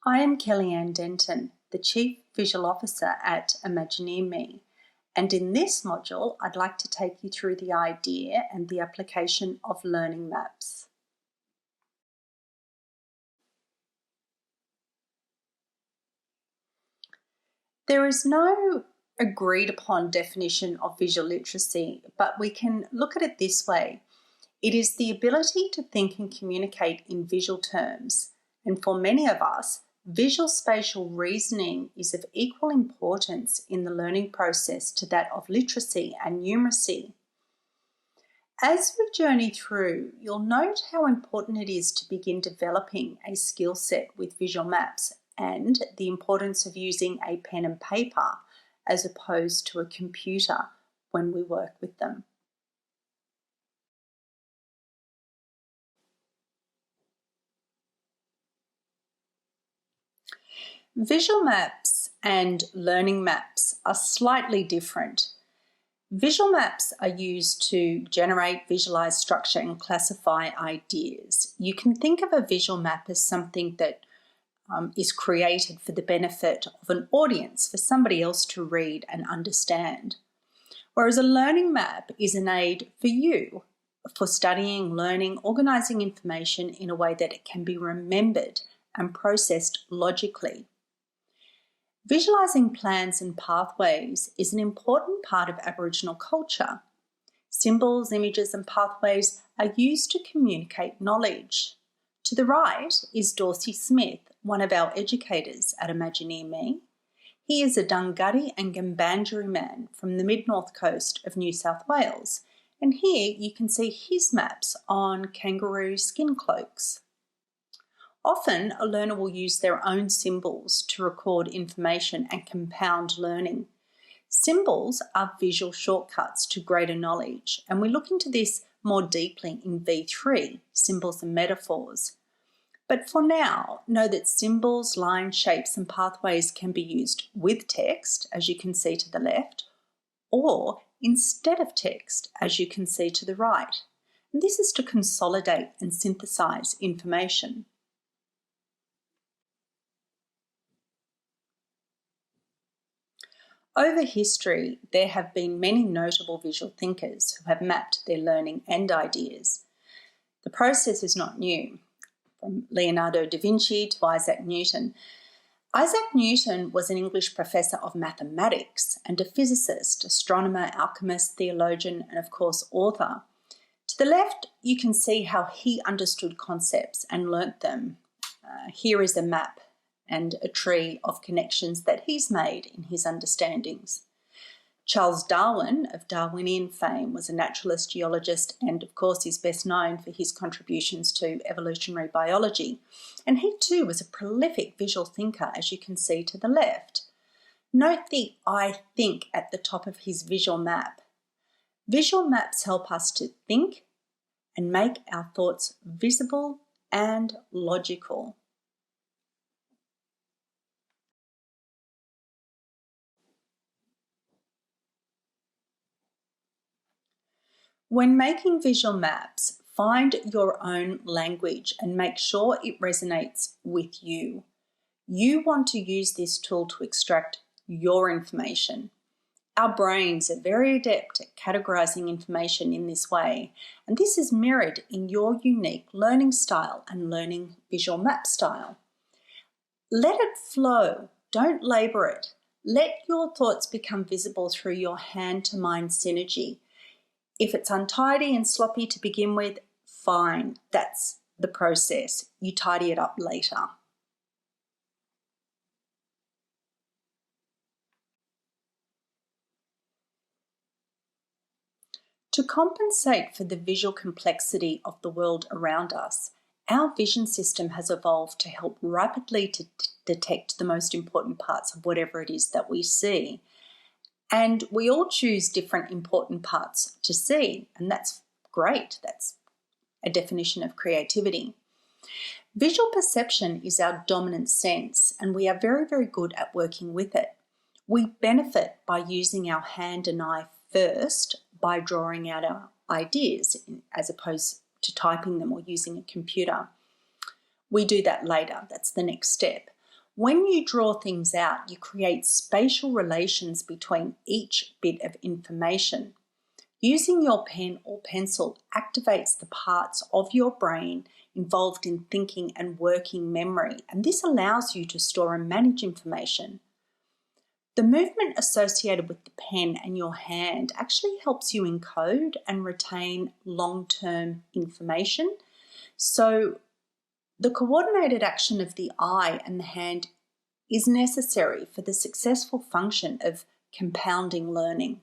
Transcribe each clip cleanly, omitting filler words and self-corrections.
I am Kelly-Ann Denton, the Chief Visual Officer at Imagineer.me, and in this module I'd like to take you through the idea and the application of learning maps. There is no agreed upon definition of visual literacy, but we can look at it this way. It is the ability to think and communicate in visual terms, and for many of us, visual spatial reasoning is of equal importance in the learning process to that of literacy and numeracy. As we journey through, you'll note how important it is to begin developing a skill set with visual maps and the importance of using a pen and paper as opposed to a computer when we work with them. Visual maps and learning maps are slightly different. Visual maps are used to generate, visualize, structure, and classify ideas. You can think of a visual map as something that is created for the benefit of an audience, for somebody else to read and understand. Whereas a learning map is an aid for you, for studying, learning, organizing information in a way that it can be remembered and processed logically. Visualizing plans and pathways is an important part of Aboriginal culture. Symbols, images, and pathways are used to communicate knowledge. To the right is Dorsey Smith, one of our educators at Imagineer.me. He is a Dunghutti and Gambandjeri man from the mid-north coast of New South Wales, and here you can see his maps on kangaroo skin cloaks. Often, a learner will use their own symbols to record information and compound learning. Symbols are visual shortcuts to greater knowledge, and we look into this more deeply in V3, Symbols and Metaphors. But for now, know that symbols, lines, shapes, and pathways can be used with text, as you can see to the left, or instead of text, as you can see to the right. And this is to consolidate and synthesize information. Over history, there have been many notable visual thinkers who have mapped their learning and ideas. The process is not new, from Leonardo da Vinci to Isaac Newton. Isaac Newton was an English professor of mathematics and a physicist, astronomer, alchemist, theologian, and of course author. To the left, you can see how he understood concepts and learnt them. Here is a map and a tree of connections that he's made in his understandings. Charles Darwin, of Darwinian fame, was a naturalist, geologist, and of course is best known for his contributions to evolutionary biology. And he too was a prolific visual thinker, as you can see to the left. Note the I think at the top of his visual map. Visual maps help us to think and make our thoughts visible and logical. When making visual maps, find your own language and make sure it resonates with you. You want to use this tool to extract your information. Our brains are very adept at categorizing information in this way, and this is mirrored in your unique learning style and learning visual map style. Let it flow, don't labor it. Let your thoughts become visible through your hand-to-mind synergy. If it's untidy and sloppy to begin with, fine, that's the process. You tidy it up later. To compensate for the visual complexity of the world around us, our vision system has evolved to help rapidly to detect the most important parts of whatever it is that we see. And we all choose different important parts to see, and that's great. That's a definition of creativity. Visual perception is our dominant sense, and we are very, very good at working with it. We benefit by using our hand and eye first by drawing out our ideas as opposed to typing them or using a computer. We do that later. That's the next step. When you draw things out, you create spatial relations between each bit of information. Using your pen or pencil activates the parts of your brain involved in thinking and working memory, and this allows you to store and manage information. The movement associated with the pen and your hand actually helps you encode and retain long-term information. So the coordinated action of the eye and the hand is necessary for the successful function of compounding learning.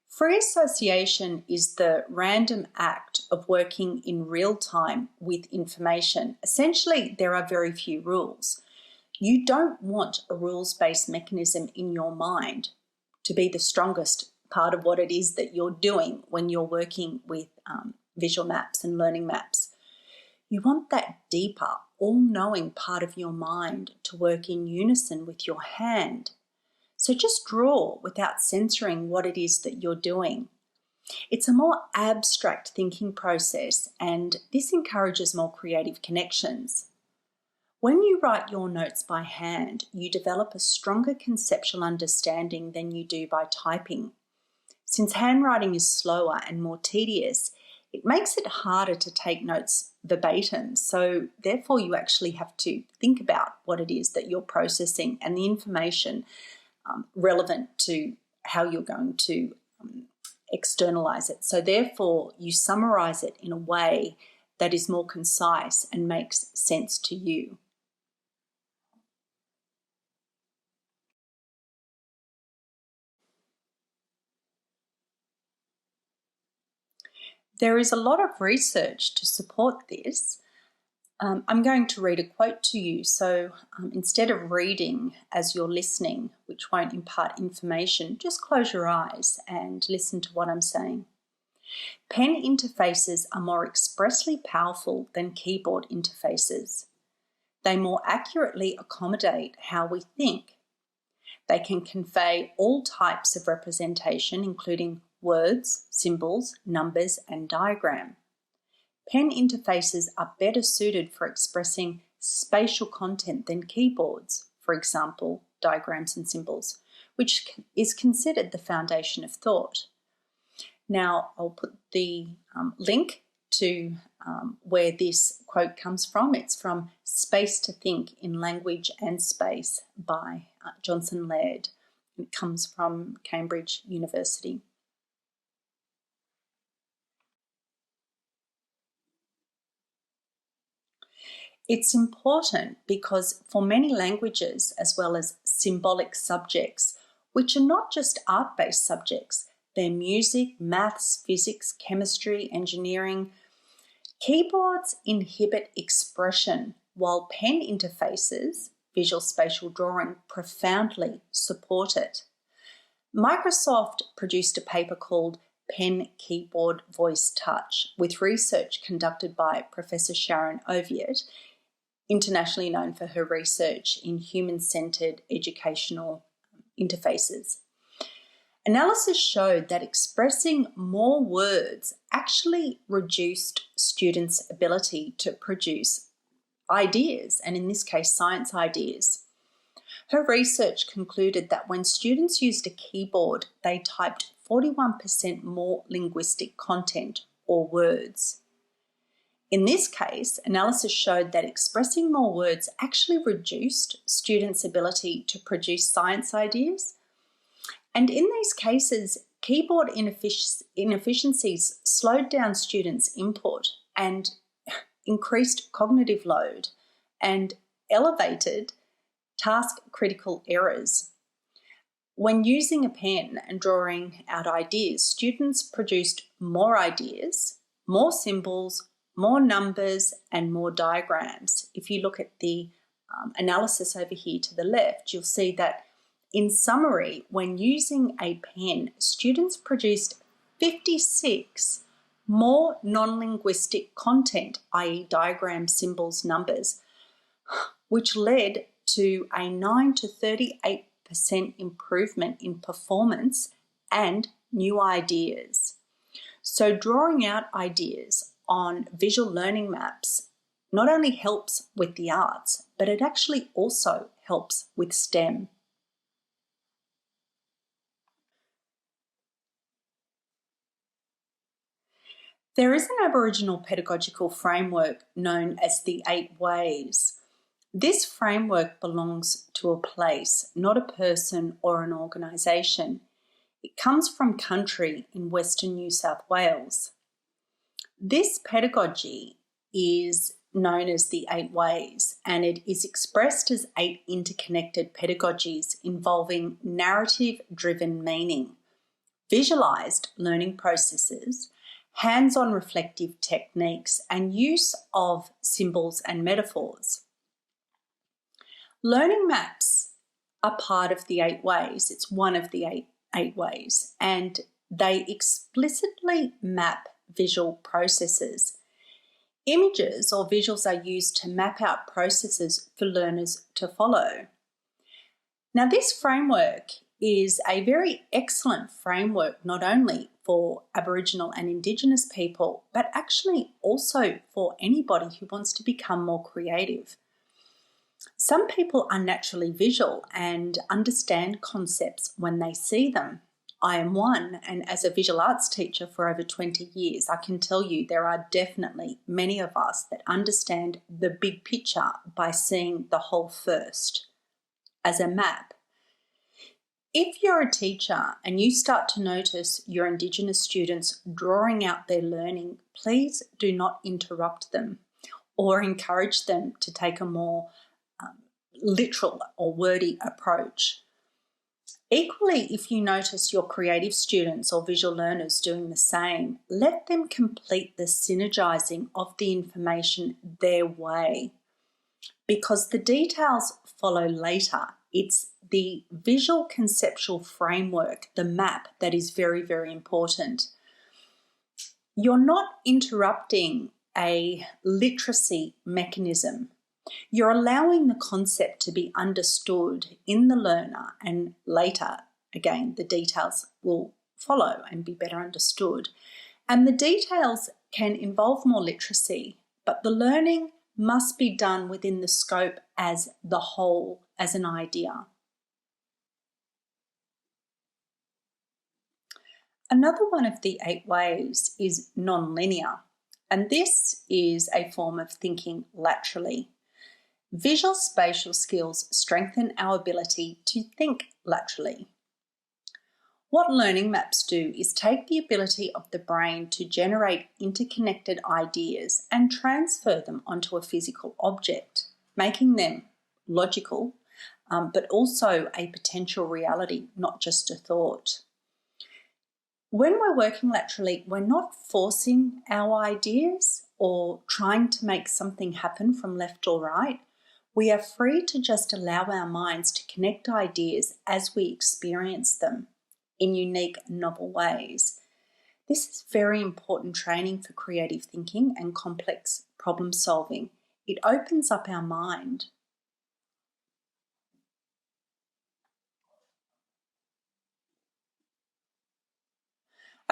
Free association is the random act of working in real time with information. Essentially, there are very few rules. You don't want a rules-based mechanism in your mind to be the strongest part of what it is that you're doing when you're working with visual maps and learning maps. You want that deeper, all-knowing part of your mind to work in unison with your hand. So just draw without censoring what it is that you're doing. It's a more abstract thinking process, and this encourages more creative connections. When you write your notes by hand, you develop a stronger conceptual understanding than you do by typing. Since handwriting is slower and more tedious, it makes it harder to take notes verbatim. So therefore you actually have to think about what it is that you're processing and the information relevant to how you're going to externalize it. So therefore you summarize it in a way that is more concise and makes sense to you. There is a lot of research to support this. I'm going to read a quote to you, so instead of reading as you're listening, which won't impart information, just close your eyes and listen to what I'm saying. Pen interfaces are more expressly powerful than keyboard interfaces. They more accurately accommodate how we think. They can convey all types of representation, including words, symbols, numbers, and diagram. Pen interfaces are better suited for expressing spatial content than keyboards, for example, diagrams and symbols, which is considered the foundation of thought. Now, I'll put the link to where this quote comes from. It's from Space to Think in Language and Space by Johnson Laird. It comes from Cambridge University. It's important because for many languages, as well as symbolic subjects, which are not just art-based subjects, they're music, maths, physics, chemistry, engineering, keyboards inhibit expression, while pen interfaces, visual spatial drawing, profoundly support it. Microsoft produced a paper called Pen, Keyboard, Voice, Touch, with research conducted by Professor Sharon Oviatt, internationally known for her research in human-centered educational interfaces. Analysis showed that expressing more words actually reduced students' ability to produce ideas, and in this case, science ideas. Her research concluded that when students used a keyboard, they typed 41% more linguistic content or words. In this case, analysis showed that expressing more words actually reduced students' ability to produce science ideas. And in these cases, keyboard inefficiencies slowed down students' input and increased cognitive load and elevated task-critical errors. When using a pen and drawing out ideas, students produced more ideas, more symbols, more numbers, and more diagrams. If you look at the analysis over here to the left, you'll see that in summary, when using a pen, students produced 56 more non-linguistic content, i.e. diagrams, symbols, numbers, which led to a 9 to 38% improvement in performance and new ideas. So drawing out ideas on visual learning maps not only helps with the arts, but it actually also helps with STEM. There is an Aboriginal pedagogical framework known as the 8 Ways. This framework belongs to a place, not a person or an organisation. It comes from country in Western New South Wales. This pedagogy is known as the 8 Ways, and it is expressed as 8 interconnected pedagogies involving narrative-driven meaning, visualised learning processes, hands-on reflective techniques, and use of symbols and metaphors. Learning maps are part of the 8 Ways. It's one of the eight ways, and they explicitly map visual processes. Images or visuals are used to map out processes for learners to follow. Now, this framework is a very excellent framework not only for Aboriginal and Indigenous people, but actually also for anybody who wants to become more creative. Some people are naturally visual and understand concepts when they see them. I am one, and as a visual arts teacher for over 20 years, I can tell you there are definitely many of us that understand the big picture by seeing the whole first, as a map. If you're a teacher and you start to notice your Indigenous students drawing out their learning, please do not interrupt them or encourage them to take a more literal or wordy approach. Equally, if you notice your creative students or visual learners doing the same, let them complete the synergizing of the information their way, because the details follow later. It's the visual conceptual framework, the map, that is very, very important. You're not interrupting a literacy mechanism. You're allowing the concept to be understood in the learner, and later, again, the details will follow and be better understood. And the details can involve more literacy, but the learning must be done within the scope as the whole, as an idea. Another one of the 8 ways is non-linear, and this is a form of thinking laterally. Visual spatial skills strengthen our ability to think laterally. What learning maps do is take the ability of the brain to generate interconnected ideas and transfer them onto a physical object, making them logical, but also a potential reality, not just a thought. When we're working laterally, we're not forcing our ideas or trying to make something happen from left or right. We are free to just allow our minds to connect ideas as we experience them in unique, novel ways. This is very important training for creative thinking and complex problem solving. It opens up our mind.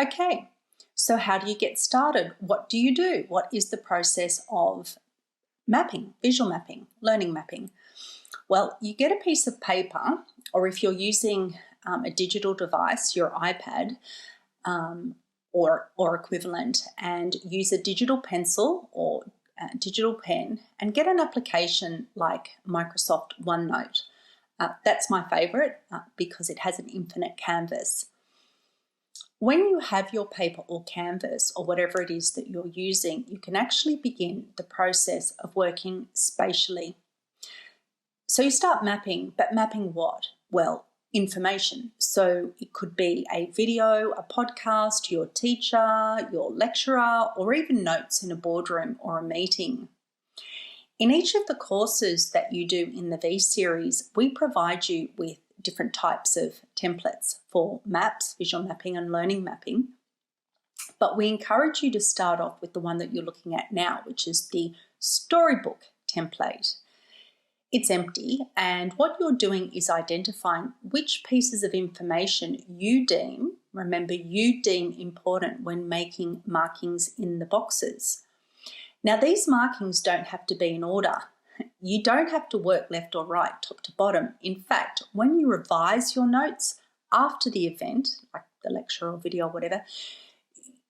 Okay, so how do you get started? What do you do? What is the process of mapping, visual mapping, learning mapping? Well, you get a piece of paper, or if you're using a digital device, your iPad or equivalent, and use a digital pencil or a digital pen and get an application like Microsoft OneNote. That's my favourite because it has an infinite canvas. When you have your paper or canvas or whatever it is that you're using, you can actually begin the process of working spatially. So you start mapping, but mapping what? Well, information. So it could be a video, a podcast, your teacher, your lecturer, or even notes in a boardroom or a meeting. In each of the courses that you do in the V series, we provide you with different types of templates for maps, visual mapping and learning mapping. But we encourage you to start off with the one that you're looking at now, which is the storybook template. It's empty, and what you're doing is identifying which pieces of information you deem remember, you deem important when making markings in the boxes. Now, these markings don't have to be in order. You don't have to work left or right, top to bottom. In fact, when you revise your notes after the event, like the lecture or video or whatever,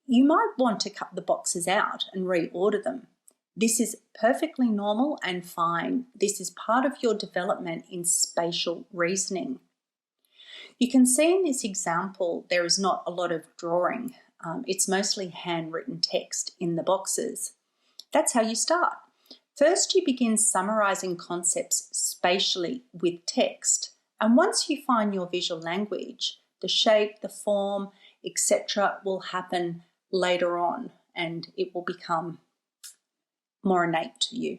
you might want to cut the boxes out and reorder them. This is perfectly normal and fine. This is part of your development in spatial reasoning. You can see in this example there is not a lot of drawing. It's mostly handwritten text in the boxes. That's how you start. First, you begin summarizing concepts spatially with text. And once you find your visual language, the shape, the form, etc. will happen later on, and it will become more innate to you.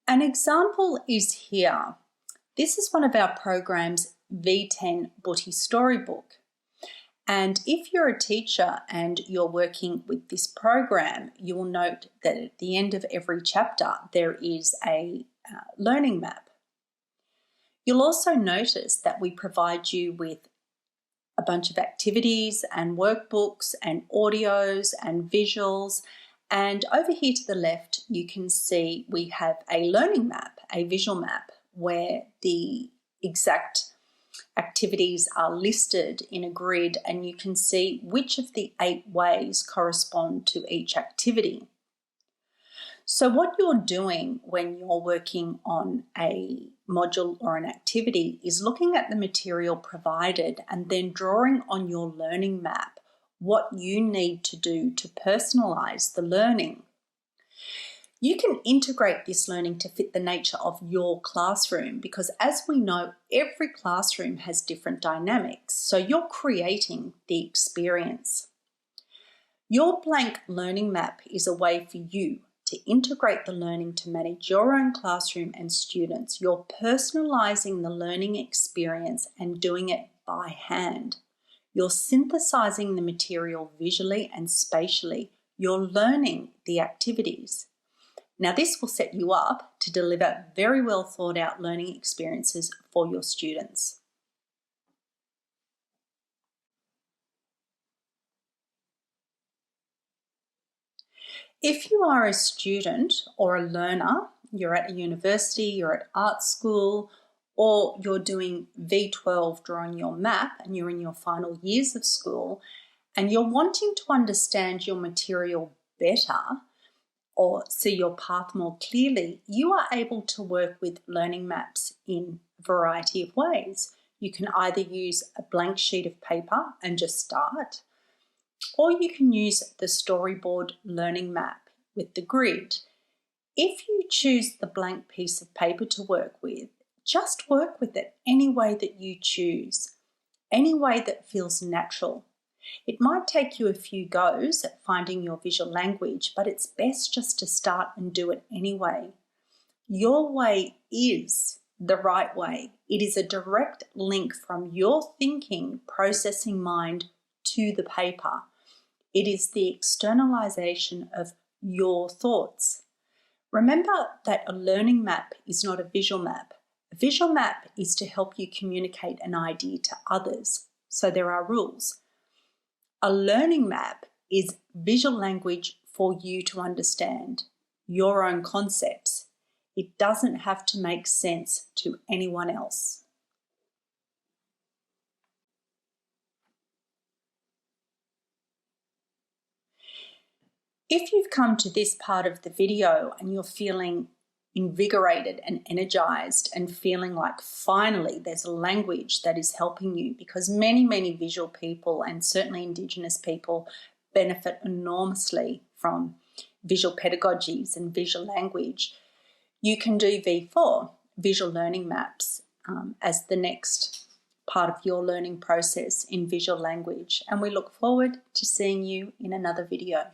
An example is here. This is one of our program's V10 Booty Storybook. And if you're a teacher and you're working with this program, you will note that at the end of every chapter there is a learning map. You'll also notice that we provide you with a bunch of activities and workbooks and audios and visuals. And over here to the left, you can see we have a learning map, a visual map, where the exact activities are listed in a grid, and you can see which of the 8 ways correspond to each activity. So what you're doing when you're working on a module or an activity is looking at the material provided and then drawing on your learning map what you need to do to personalize the learning. You can integrate this learning to fit the nature of your classroom because, as we know, every classroom has different dynamics, so you're creating the experience. Your blank learning map is a way for you to integrate the learning to manage your own classroom and students. You're personalizing the learning experience and doing it by hand. You're synthesizing the material visually and spatially. You're learning the activities. Now, this will set you up to deliver very well thought out learning experiences for your students. If you are a student or a learner, you're at a university, you're at art school, or you're doing V12 drawing your map and you're in your final years of school and you're wanting to understand your material better or see your path more clearly, you are able to work with learning maps in a variety of ways. You can either use a blank sheet of paper and just start, or you can use the storyboard learning map with the grid. If you choose the blank piece of paper to work with, just work with it any way that you choose, any way that feels natural. It might take you a few goes at finding your visual language, but it's best just to start and do it anyway. Your way is the right way. It is a direct link from your thinking, processing mind to the paper. It is the externalization of your thoughts. Remember that a learning map is not a visual map. A visual map is to help you communicate an idea to others, so there are rules. A learning map is visual language for you to understand your own concepts. It doesn't have to make sense to anyone else. If you've come to this part of the video and you're feeling invigorated and energized and feeling like finally there's a language that is helping you, because many visual people and certainly Indigenous people benefit enormously from visual pedagogies and visual language, you can do V4, visual learning maps, as the next part of your learning process in visual language. And we look forward to seeing you in another video.